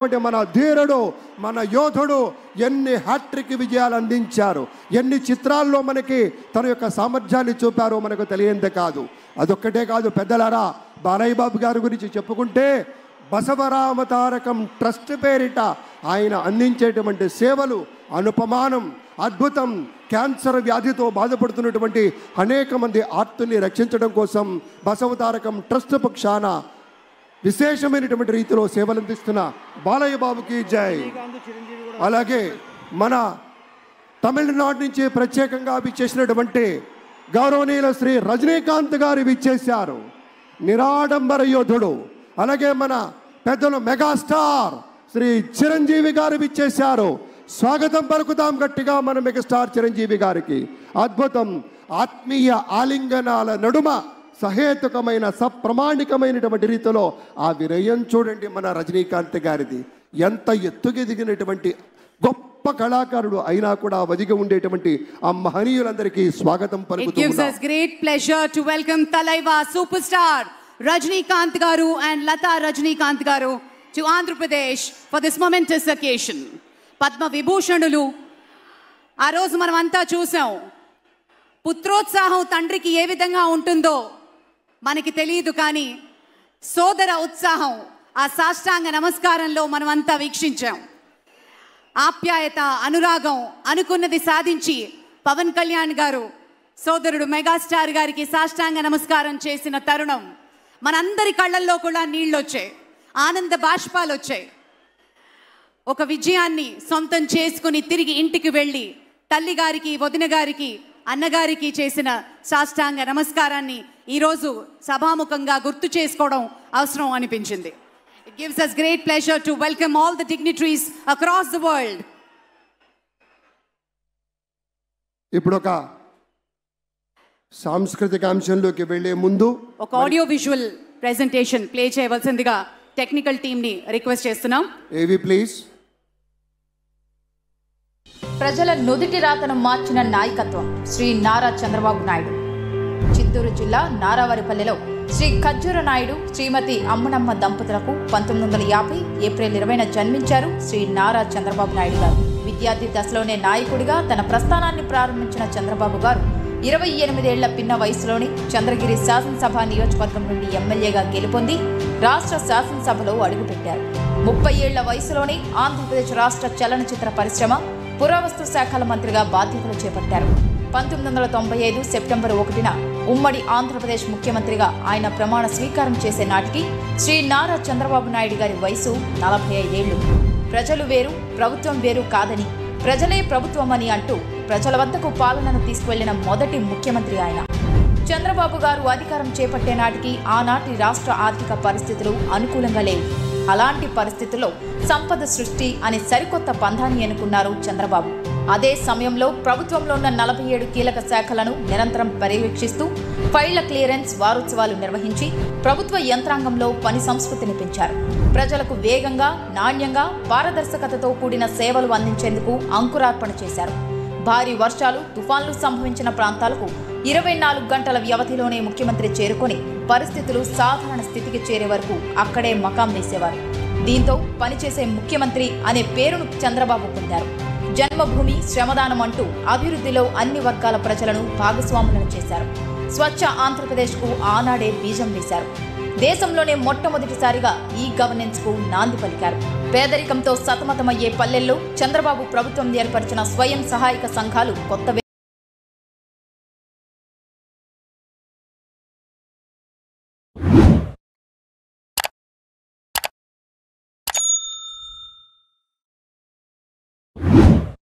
ఉన్నటువంటి మన ధీరుడు, మన యోధుడు ఎన్ని హ్యాట్రిక్ విజయాలు అందించారు, ఎన్ని చిత్రాల్లో మనకి తన యొక్క సామర్థ్యాన్ని చూపారో మనకు తెలియందే కాదు. అదొక్కటే కాదు పెద్దలారా, బాలయ్య బాబు గారి గురించి చెప్పుకుంటే బసవరామ తారకం ట్రస్ట్ పేరిట ఆయన అందించేటువంటి సేవలు అనుపమానం, అద్భుతం. క్యాన్సర్ వ్యాధితో బాధపడుతున్నటువంటి అనేక మంది ఆర్తుల్ని రక్షించడం కోసం బసవతారకం ట్రస్ట్ పక్షాన విశేషమైనటువంటి రీతిలో సేవలు అందిస్తున్న బాలయ్య బాబుకి జై. అలాగే మన తమిళనాడు నుంచి ప్రత్యేకంగా విచ్చేసినటువంటి గౌరవనీయుల శ్రీ రజనీకాంత్ గారు విచ్చేశారు, నిరాడంబర యోధుడు. అలాగే మన పెద్దలు మెగాస్టార్ శ్రీ చిరంజీవి గారు విచ్చేశారు. స్వాగతం పలుకుతాం గట్టిగా మన మెగాస్టార్ చిరంజీవి గారికి. అద్భుతం. ఆత్మీయ ఆలింగనాల నడుమ సహేతుకమైన సప్రమాణికమైనటువంటి రీతిలో ఆ వినయం చూడండి మన రజనీకాంత్ గారిది. ఎంత ఎత్తుకెదిగినటువంటి గొప్ప కళాకారుడు అయినా కూడా వదిగి ఉండేటువంటి ఆ మహనీయులందరికీ స్వాగతం పలుకుతూ. It gives us great pleasure to welcome Talaiva superstar Rajinikanth garu and Lata Rajinikanth garu to Andhra Pradesh for this momentous occasion. Padma Vibhushanulu ఆ రోజు మనం అంతా చూసాం. పుత్రోత్సాహం తండ్రికి ఏ విధంగా ఉంటుందో మనకి తెలియదు, కానీ సోదర ఉత్సాహం ఆ సాష్టాంగ నమస్కారంలో మనం అంతా వీక్షించాం. ఆప్యాయత, అనురాగం, అనుకున్నది సాధించి పవన్ కళ్యాణ్ గారు సోదరుడు మెగాస్టార్ గారికి సాష్టాంగ నమస్కారం చేసిన తరుణం మనందరి కళ్ళల్లో కూడా నీళ్ళు వచ్చాయి, ఆనంద బాష్పాలు వచ్చాయి. ఒక విజయాన్ని సొంతం చేసుకుని తిరిగి ఇంటికి వెళ్ళి తల్లి గారికి, వదిన గారికి, అన్నగారికి చేసిన సాష్టాంగ నమస్కారాన్ని ఈరోజు సభాముఖంగా గుర్తు చేసుకోవడం అవసరం అనిపించింది. It gives us great pleasure to welcome all the dignitaries across the world. ఇప్పుడు ఒక సాంస్కృతిక అంశంలోకి వెళ్లే ముందు ఒక ఆడియో విజువల్ ప్రెజెంటేషన్ ప్లే చేయవలసిందిగా టెక్నికల్ టీమ్ ని రిక్వెస్ట్ చేస్తున్నాం. ఏవి ప్లీజ్. ప్రజల నుదిటి రాతను మార్చిన నాయకత్వం శ్రీ నారా చంద్రబాబు నాయుడు. చిత్తూరు జిల్లా నారావారిపల్లెలో శ్రీ ఖజ్జూర నాయుడు, శ్రీమతి అమ్మనమ్మ దంపతులకు 1950 ఏప్రిల్ 20న జన్మించారు శ్రీ నారా చంద్రబాబు నాయుడు గారు. విద్యార్థి దశలోనే నాయకుడిగా తన ప్రస్థానాన్ని ప్రారంభించిన చంద్రబాబు గారు 28 ఏళ్ల పిన్న వయసులోనే చంద్రగిరి శాసనసభ నియోజకవర్గం నుండి ఎమ్మెల్యేగా గెలుపొంది రాష్ట్ర శాసనసభలో అడుగుపెట్టారు. 30 ఏళ్ల వయసులోనే ఆంధ్రప్రదేశ్ రాష్ట్ర చలనచిత్ర పరిశ్రమ, పురావస్తు శాఖల మంత్రిగా బాధ్యతలు చేపట్టారు. 1995 సెప్టెంబర్ 1న ఉమ్మడి ఆంధ్రప్రదేశ్ ముఖ్యమంత్రిగా ఆయన ప్రమాణ స్వీకారం చేసే నాటికి శ్రీ నారా చంద్రబాబు నాయుడు గారి వయసు 45 ఏళ్లు. ప్రజలు వేరు, ప్రభుత్వం వేరు కాదని, ప్రజలే ప్రభుత్వమని అంటూ ప్రజల వద్దకు పాలనను తీసుకువెళ్లిన మొదటి ముఖ్యమంత్రి ఆయన. చంద్రబాబు గారు అధికారం చేపట్టే నాటికి ఆనాటి రాష్ట్ర ఆర్థిక పరిస్థితులు అనుకూలంగా లేవు. అలాంటి పరిస్థితుల్లో సంపద సృష్టి అనే సరికొత్త పంథాన్ని ఎన్నుకున్నారు చంద్రబాబు. అదే సమయంలో ప్రభుత్వంలో ఉన్న 47 కీలక శాఖలను నిరంతరం పర్యవేక్షిస్తూ ఫైళ్ల క్లియరెన్స్ వారోత్సవాలు నిర్వహించి ప్రభుత్వ యంత్రాంగంలో పని సంస్కృతిని పెంచారు. ప్రజలకు వేగంగా, నాణ్యంగా, పారదర్శకతతో కూడిన సేవలు అందించేందుకు అంకురార్పణ చేశారు. భారీ వర్షాలు, తుఫాన్లు సంభవించిన ప్రాంతాలకు 24 గంటల వ్యవధిలోనే ముఖ్యమంత్రి చేరుకొని పరిస్థితులు సాధారణ స్థితికి చేరే వరకు అక్కడే మకాం వేసేవారు. దీంతో పనిచేసే ముఖ్యమంత్రి అనే పేరును చంద్రబాబు పొందారు. జన్మభూమి, శ్రమదానం అంటూ అభివృద్ధిలో అన్ని వర్గాల ప్రజలను భాగస్వాములను చేశారు. స్వచ్ఛ ఆంధ్రప్రదేశ్కు ఆనాడే బీజం వేశారు. దేశంలోనే మొట్టమొదటిసారిగా ఈ గవర్నెన్స్ కు నాంది పలికారు. పేదరికంతో సతమతమయ్యే పల్లెల్లో చంద్రబాబు ప్రభుత్వం ఏర్పరిచిన స్వయం సహాయక సంఘాలు కొత్త